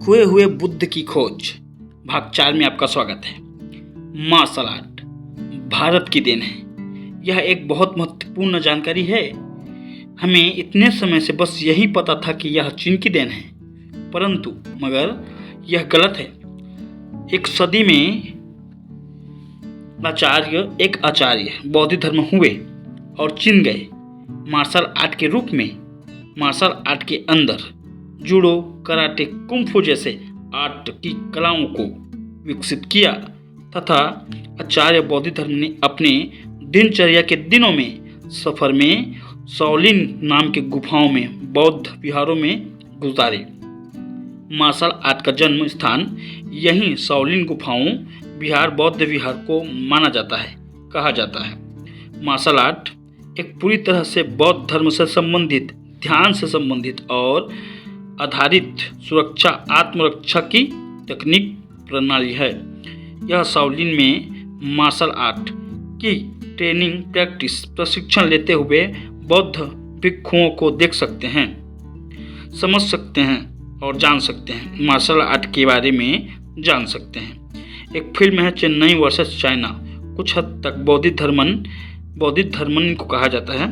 खोए हुए बुद्ध की खोज भाग 4 में आपका स्वागत है। मार्शल आर्ट भारत की देन है। यह एक बहुत महत्वपूर्ण जानकारी है। हमें इतने समय से बस यही पता था कि यह चीन की देन है, परंतु मगर यह गलत है। एक सदी में एक आचार्य बौद्ध धर्म हुए और चीन गए। मार्शल आर्ट के रूप में मार्शल आर्ट के अंदर जूडो, कराटे, कुंफू जैसे आर्ट की कलाओं को विकसित किया तथा आचार्य बौद्ध धर्म ने अपने दिनचर्या के दिनों में सफर में शाओलिन नाम के गुफाओं में बौद्ध विहारों में गुजारे। मार्शल आर्ट का जन्म स्थान यही शाओलिन गुफाओं विहार बौद्ध विहार को माना जाता है, कहा जाता है। मार्शल आर्ट एक पूरी तरह से बौद्ध धर्म से संबंधित, ध्यान से संबंधित और आधारित सुरक्षा आत्मरक्षा की तकनीक प्रणाली है। यह शाओलिन में मार्शल आर्ट की ट्रेनिंग प्रशिक्षण लेते हुए बौद्ध भिक्षुओं को देख सकते हैं, समझ सकते हैं और जान सकते हैं। मार्शल आर्ट के बारे में जान सकते हैं। एक फिल्म है चेन्नई वर्सेस चाइना। कुछ हद तक बौद्ध धर्मन इनको कहा जाता है,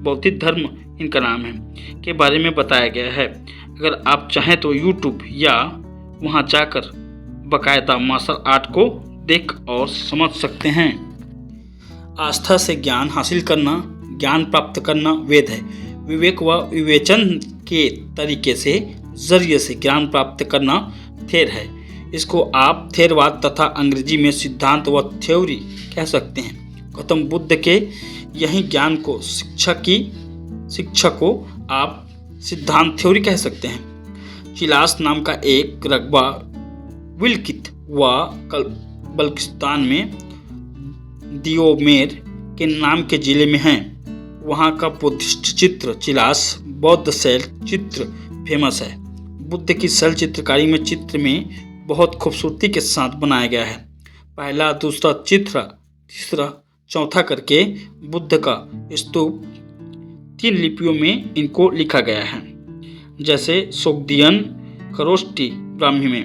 बौद्ध धर्म इनका नाम है, के बारे में बताया गया है। अगर आप चाहें तो यूट्यूब या वहां जाकर बकायदा मार्शल आर्ट को देख और समझ सकते हैं। आस्था से ज्ञान हासिल करना, ज्ञान प्राप्त करना वेद है। विवेक व विवेचन के तरीके से जरिए से ज्ञान प्राप्त करना थेर है। इसको आप थेरवाद तथा अंग्रेजी में सिद्धांत व थ्योरी कह सकते हैं। गौतम बुद्ध के यही ज्ञान को शिक्षा को आप सिद्धांत थ्योरी कह सकते हैं। चिलास नाम का एक रकबा विलकित व बल्किस्तान में दियोमेर के नाम के जिले में है। वहाँ का बुद्धिस्ट चित्र चिलास बौद्ध शैल चित्र फेमस है। बुद्ध की शैल चित्रकारी में चित्र में बहुत खूबसूरती के साथ बनाया गया है। पहला, दूसरा चित्र, तीसरा, चौथा करके बुद्ध का स्तूप 3 लिपियों में इनको लिखा गया है, जैसे सोग्डियन, खरोष्टी ब्राह्मी में।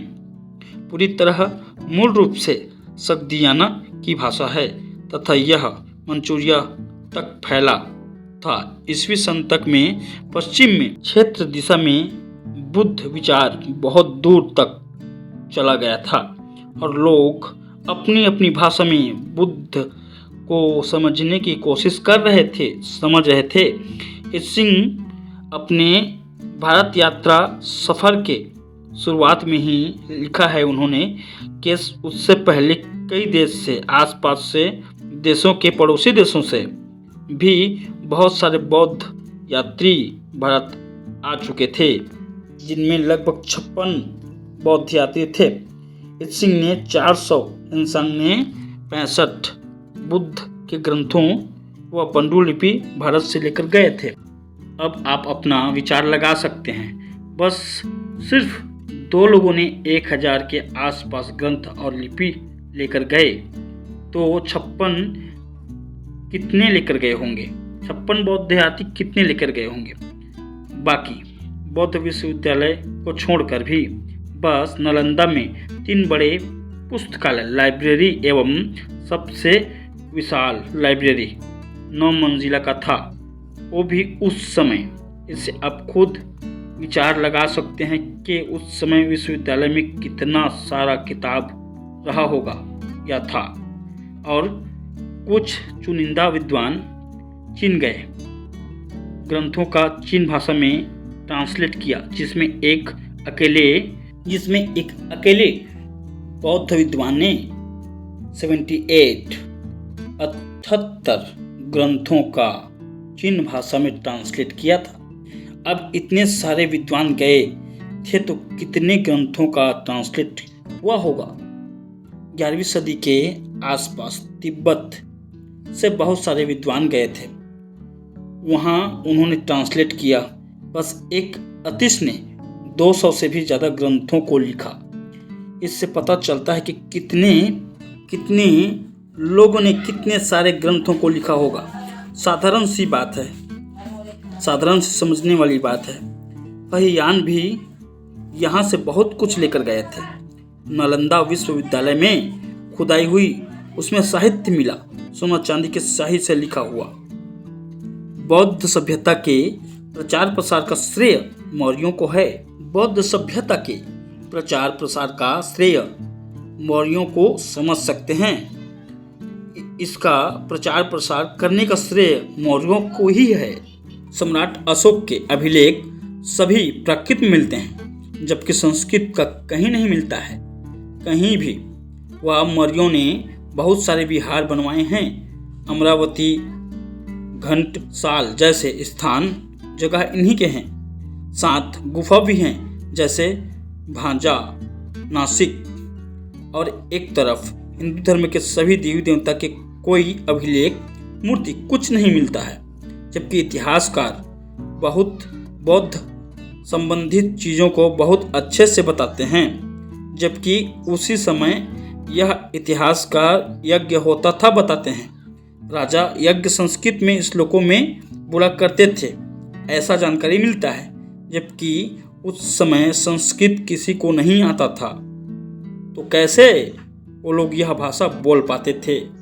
पूरी तरह मूल रूप से सग्दियाना की भाषा है तथा यह मंचूरिया तक फैला था। ईस्वी सन तक में पश्चिम में क्षेत्र दिशा में बुद्ध विचार बहुत दूर तक चला गया था और लोग अपनी अपनी भाषा में बुद्ध को समझने की कोशिश कर रहे थे। सिंह अपने भारत यात्रा सफ़र के शुरुआत में ही लिखा है उन्होंने कि उससे पहले कई देश से, आसपास से देशों के पड़ोसी देशों से भी बहुत सारे बौद्ध यात्री भारत आ चुके थे, जिनमें लगभग 56 बौद्ध यात्री थे। सिंह ने 465 बुद्ध के ग्रंथों व पांडुलिपि भारत से लेकर गए थे। अब आप अपना विचार लगा सकते हैं। बस सिर्फ 2 लोगों ने 1000 के आसपास ग्रंथ और लिपि लेकर गए, तो 56 कितने लेकर गए होंगे? 56 बौद्ध यात्री कितने लेकर गए होंगे? बाकी बौद्ध विश्वविद्यालय को छोड़कर भी बस नालंदा में 3 बड़े पुस्तकालय, लाइब्रेरी एवं सबसे विशाल लाइब्रेरी 9 मंजिला का था, वो भी उस समय। इससे आप खुद विचार लगा सकते हैं कि उस समय विश्वविद्यालय में कितना सारा किताब रहा होगा या था। और कुछ चुनिंदा विद्वान चीन गए, ग्रंथों का चीन भाषा में ट्रांसलेट किया, जिसमें एक अकेले बौद्ध विद्वान ने 78 ग्रंथों का चीन भाषा में ट्रांसलेट किया था। अब इतने सारे विद्वान गए थे तो कितने ग्रंथों का ट्रांसलेट हुआ होगा? 11वीं सदी के आसपास तिब्बत से बहुत सारे विद्वान गए थे, वहाँ उन्होंने ट्रांसलेट किया। बस एक अतिश ने 200 से भी ज़्यादा ग्रंथों को लिखा। इससे पता चलता है कि कितने लोगों ने कितने सारे ग्रंथों को लिखा होगा। साधारण सी बात है, साधारण से समझने वाली बात है। पहियान भी यहाँ से बहुत कुछ लेकर गए थे। नालंदा विश्वविद्यालय में खुदाई हुई, उसमें साहित्य मिला, सोना चांदी के स्याही से लिखा हुआ। बौद्ध सभ्यता के प्रचार प्रसार का श्रेय मौर्यों को है। बौद्ध सभ्यता के प्रचार प्रसार का श्रेय मौर्यों को समझ सकते हैं। इसका प्रचार प्रसार करने का श्रेय मौर्यों को ही है। सम्राट अशोक के अभिलेख सभी प्राकृत में मिलते हैं, जबकि संस्कृत का कहीं नहीं मिलता है। कहीं भी वह मौर्यों ने बहुत सारे विहार बनवाए हैं। अमरावती, घंटसाल जैसे स्थान जगह इन्हीं के हैं। 7 गुफा भी हैं, जैसे भांजा, नासिक। और एक तरफ हिंदू धर्म के सभी देवी देवता के कोई अभिलेख, मूर्ति कुछ नहीं मिलता है, जबकि इतिहासकार बहुत बौद्ध संबंधित चीज़ों को बहुत अच्छे से बताते हैं। जबकि उसी समय यह इतिहासकार यज्ञ होता था बताते हैं। राजा यज्ञ संस्कृत में श्लोकों में बोला करते थे, ऐसा जानकारी मिलता है, जबकि उस समय संस्कृत किसी को नहीं आता था, तो कैसे वो लोग यह भाषा बोल पाते थे।